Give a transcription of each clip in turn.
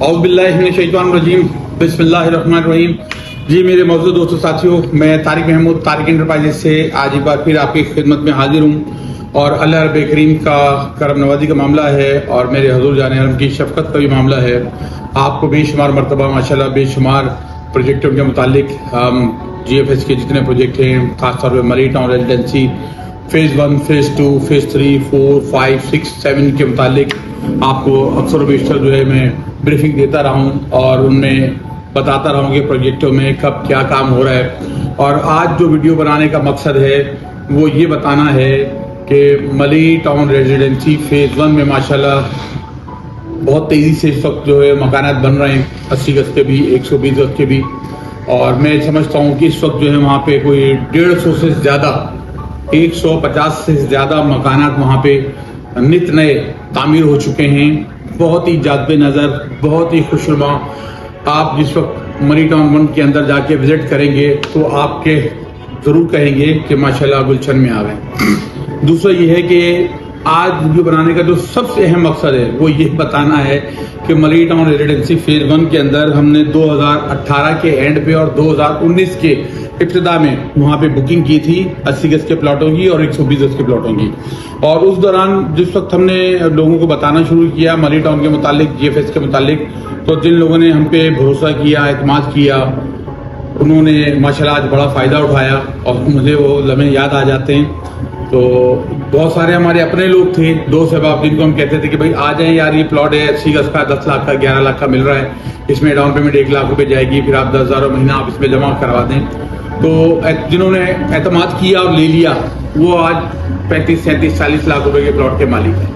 औज़ुबिल्लाहिमिनश्शैतानिर्रजीम बिस्मिल्लाहिर्रहमानिर्रहीम। जी मेरे मौजूद दोस्तों साथियों, मैं तारिक महमूद तारिक एंटरप्राइजेज से आज एक बार फिर आपकी खिदमत में हाजिर हूँ और अल्लाह रब्बे करीम का करम नवाजी का मामला है और मेरे हजूर जाने आलम की शफकत का भी मामला है। आपको बेशुमार मरतबा माशाल्लाह बेशुमार प्रोजेक्टों के मुतालिक GFS के जितने प्रोजेक्ट हैं, खासतौर पर मरी town residency phase 1, phase 2, phase 3, 4, 5, 6, 7 के मुतालिक आपको अक्सर बेशतर जो है मैं ब्रीफिंग देता रहा हूँ और उनमें बताता रहा हूँ कि प्रोजेक्टों में कब क्या काम हो रहा है। और आज जो वीडियो बनाने का मकसद है वो ये बताना है कि मली टाउन रेजिडेंसी फेज़ 1 में माशाल्लाह बहुत तेज़ी से इस वक्त जो है मकानात बन रहे हैं, 80 गज के भी, 120 गज के भी। और मैं समझता हूँ कि इस वक्त जो है वहाँ पे कोई 150 से ज़्यादा, 150 से ज़्यादा मकानात वहाँ पे नित नए तामीर हो चुके हैं। बहुत ही जाज़बे नज़र, बहुत ही खुशनुमा। आप जिस वक्त मरी टाउन 1 के अंदर जाके विजिट करेंगे तो आपके ज़रूर कहेंगे कि माशाल्लाह गुलशन में आ गए। दूसरा ये है कि आज वीडियो बनाने का जो सबसे अहम मकसद है वो ये बताना है कि मरी टाउन रेजिडेंसी फेज़ 1 के अंदर हमने 2018 के एंड पे और 2019 के इब्तिदा में वहाँ पे बुकिंग की थी 80 गज के प्लॉटों की और 120 गज के प्लॉटों की। और उस दौरान जिस वक्त हमने लोगों को बताना शुरू किया मरी टाउन के मुतालिक, GFS के मुतालिक, तो जिन लोगों ने हम पे भरोसा किया, एतमाद किया, उन्होंने माशाल्लाह आज बड़ा फ़ायदा उठाया और मुझे वो लम्हे याद आ जाते हैं। तो बहुत सारे हमारे अपने लोग थे, दोस्त अहबाब, जिनको हम कहते थे कि भाई आ जाएं यार, ये प्लॉट है 80 गज का, 10 लाख का, 11 लाख का मिल रहा है, इसमें डाउन पेमेंट 1 लाख रुपए जाएगी, फिर आप 10,000 महीना आप इसमें जमा करवा दें। तो जिन्होंने एतमाद किया और ले लिया वो आज 35, 37, 40 लाख रुपए के प्लॉट के मालिक हैं।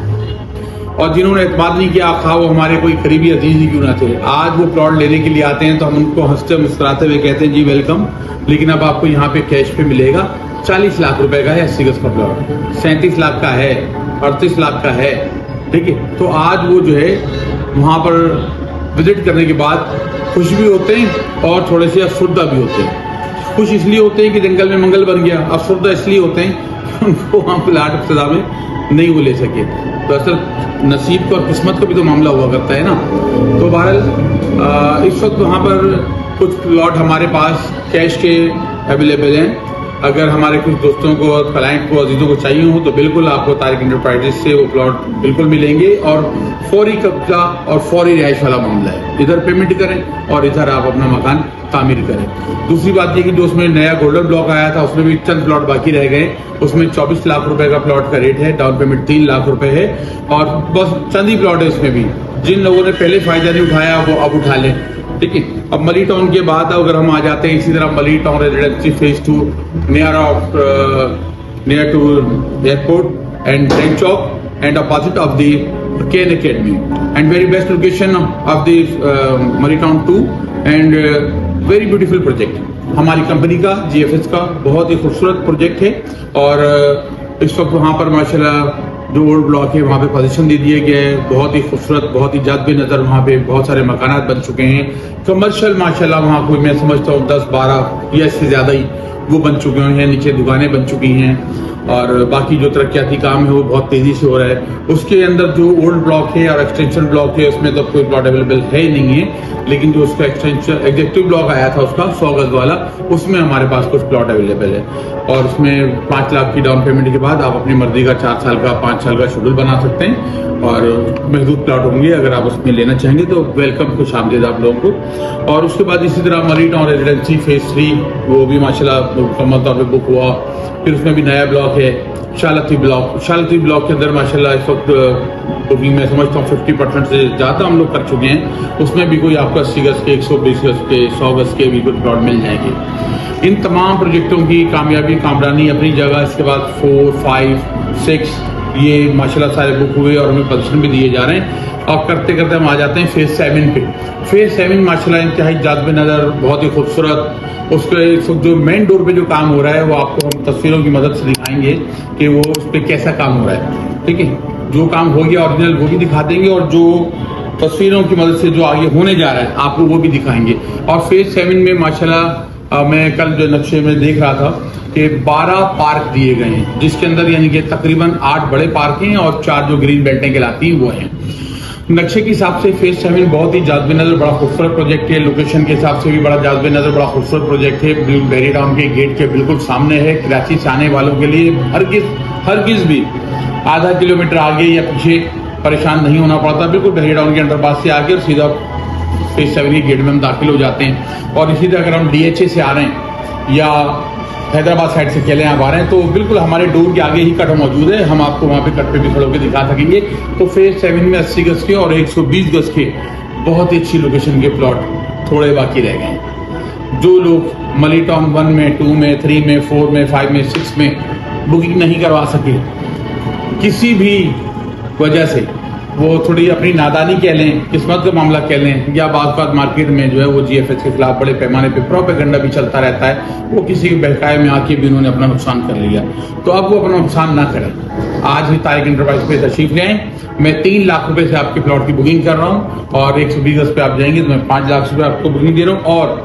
और जिन्होंने एतमाद नहीं किया, खा वो हमारे कोई करीबी अजीज ही क्यों ना थे, आज वो प्लॉट लेने के लिए आते हैं तो हम उनको हंसते मुस्कुराते हुए कहते हैं जी वेलकम, लेकिन अब आपको यहाँ पे कैश पे मिलेगा। 40 लाख रुपए का है 80 गज का प्लॉट, 37 लाख का है, 38 लाख का है, ठीक है। तो आज वो जो है वहाँ पर विजिट करने के बाद खुश भी होते हैं और थोड़े से अफसरदा भी होते हैं। खुश इसलिए होते हैं कि जंगल में मंगल बन गया, अफसरदा इसलिए होते हैं कि उनको वहाँ प्लाट इब्तिदा में नहीं वो ले सके। तो असल नसीब का और किस्मत का भी तो मामला हुआ करता है ना। तो बहरहाल इस वक्त वहाँ पर कुछ प्लॉट हमारे पास कैश के अवेलेबल हैं। अगर हमारे कुछ दोस्तों को, क्लाइंट को, अजीजों को चाहिए हो तो बिल्कुल आपको तारिक एंटरप्राइजेज से वो प्लॉट बिल्कुल मिलेंगे। और फौरी कब्जा और फौरी रिहाइश वाला मामला है, इधर पेमेंट करें और इधर आप अपना मकान तामीर करें। दूसरी बात ये कि जो उसमें नया गोल्डन ब्लॉक आया था उसमें भी चंद प्लॉट बाकी रह गए, उसमें 24 लाख रुपए का प्लॉट का रेट है, डाउन पेमेंट 3 लाख रुपए है और बस चंद ही प्लॉट है उसमें भी। जिन लोगों ने पहले फायदा नहीं उठाया वो अब उठा लें, ठीक है। अब मली टाउन के बाद अगर हम आ जाते हैं इसी तरह मली town residency phase 2 near to airport and bank चौक and opposite of the KN Academy and very best location of the Mari Town 2 and very beautiful project हमारी कंपनी का, GFS का बहुत ही खूबसूरत प्रोजेक्ट है। और इस वक्त वहाँ पर माशाल्लाह जो ओल्ड ब्लॉक है वहाँ पे पोजीशन दे दिए गए हैं, बहुत ही खूबसूरत, बहुत ही जादबे नज़र वहाँ पे बहुत सारे मकानात बन चुके हैं। कमर्शियल माशाल्लाह वहाँ कोई मैं समझता हूँ 10, 12 या इससे ज़्यादा ही वो बन चुके हैं, नीचे दुकानें बन चुकी हैं और बाकी जो तरक्याती काम है वो बहुत तेज़ी से हो रहा है। उसके अंदर जो ओल्ड ब्लॉक है और एक्सटेंशन ब्लॉक है उसमें तो कोई प्लॉट अवेलेबल है ही नहीं है, लेकिन जो उसका एक्सटेंशन एग्जेक्टिव ब्लॉक आया था उसका 100 गज वाला, उसमें हमारे पास कुछ प्लॉट अवेलेबल है। और उसमें 5 लाख की डाउन पेमेंट के बाद आप अपनी मर्जी का 4 साल का, 5 साल का शेड्यूल बना सकते हैं और महदूद प्लॉट होंगे। अगर आप उसमें लेना चाहेंगे तो वेलकम, खुश आमदीद आप लोगों को। और उसके बाद इसी तरह मरी टाउन रेजिडेंसी फेज़ 3 वो भी माशाल्लाह मुकम्मल तौर पर बुक हुआ। फिर उसमें भी नया ब्लॉक है शालती ब्लॉक। शालती ब्लॉक के अंदर माशाल्लाह इस वक्त बुकिंग मैं समझता हूँ 50% से ज़्यादा हम लोग कर चुके हैं। उसमें भी कोई आपको 80 गज के, 120 गज के, 100 गज के भी कुछ प्लॉट मिल जाएंगे। इन तमाम प्रोजेक्टों की कामयाबी, कामरानी अपनी जगह। इसके बाद 4, 5, 6 ये माशाल्लाह सारे बुक हुए और हमें पोजीशन भी दिए जा रहे हैं। और करते करते हम आ जाते हैं फेज़ 7 पे। फेज़ 7 माशाल्लाह इंतहाई जादबे नज़र, बहुत ही खूबसूरत। उसके जो मेन डोर पे जो काम हो रहा है वो आपको हम तस्वीरों की मदद से दिखाएंगे कि वो उस पर कैसा काम हो रहा है, ठीक है। जो काम हो गया ओरिजिनल वो भी दिखा देंगे और जो तस्वीरों की मदद से जो आगे होने जा रहा है आपको वो भी दिखाएंगे। और फेज़ 7 में माशाल्लाह मैं कल जो नक्शे में देख रहा था कि 12 पार्क दिए गए हैं, जिसके अंदर यानी कि तकरीबन 8 बड़े पार्क हैं और 4 जो ग्रीन बेल्टें कहलाती हैं वो हैं। नक्शे के हिसाब से फेज 7 बहुत ही जाज़बे नजर बड़ा खूबसूरत प्रोजेक्ट है। लोकेशन के हिसाब से भी बड़ा जाज़बे नजर बड़ा खूबसूरत प्रोजेक्ट है। बहरी टाउन के गेट के बिल्कुल सामने है। कराची से आने वालों के लिए हरगिज भी आधा किलोमीटर आगे या पीछे परेशान नहीं होना पड़ता। बिल्कुल बहरी टाउन के अंडरपास से आगे और सीधा फेज 7 के गेट में हम दाखिल हो जाते हैं। और इसी तरह अगर हम DHA से आ रहे हैं या हैदराबाद साइड से केले आप आ रहे हैं तो बिल्कुल हमारे डोर के आगे ही कट मौजूद है। हम आपको वहाँ पे कट पे भी खड़े होकर दिखा सकेंगे। तो फेज 7 में 80 गज के और 120 गज के बहुत ही अच्छी लोकेशन के प्लॉट थोड़े बाकी रह गए हैं। जो लोग मली टाउन 1 में, 2 में, 3 में, 4 में, 5 में, 6 में बुकिंग नहीं करवा सके किसी भी वजह से, वो थोड़ी अपनी नादानी कह लें, किस्मत का मामला कह लें, या बात मार्केट में जो है वो GFH के खिलाफ बड़े पैमाने पे प्रोपेगेंडा भी चलता रहता है, वो किसी के बहकाए में आके भी उन्होंने अपना नुकसान कर लिया। तो अब वो अपना नुकसान ना करें। आज ही तारिक एंटरप्राइज पे तशरीफ ले आए। मैं 3 लाख रुपए से आपके प्लॉट की बुकिंग कर रहा हूँ और 120 गज पे आप जाएंगे तो मैं 5 लाख रुपए आपको बुकिंग दे रहा हूँ और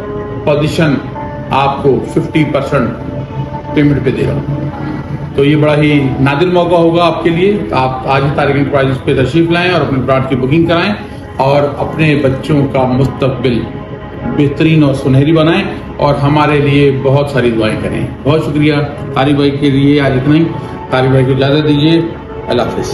पोजीशन आपको 50% पेमेंट पे दे रहा हूँ। तो ये बड़ा ही नादिर मौका होगा आपके लिए। आप आज ही तारिक एंटरप्राइजेस पे तशरीफ लाएं और अपने प्लॉट की बुकिंग कराएं और अपने बच्चों का मुस्तकबिल बेहतरीन और सुनहरी बनाएं और हमारे लिए बहुत सारी दुआएं करें। बहुत शुक्रिया तारिक भाई के लिए। आज इतना ही। तारिक भाई को इजाजत दीजिए। अल्लाह हाफिज।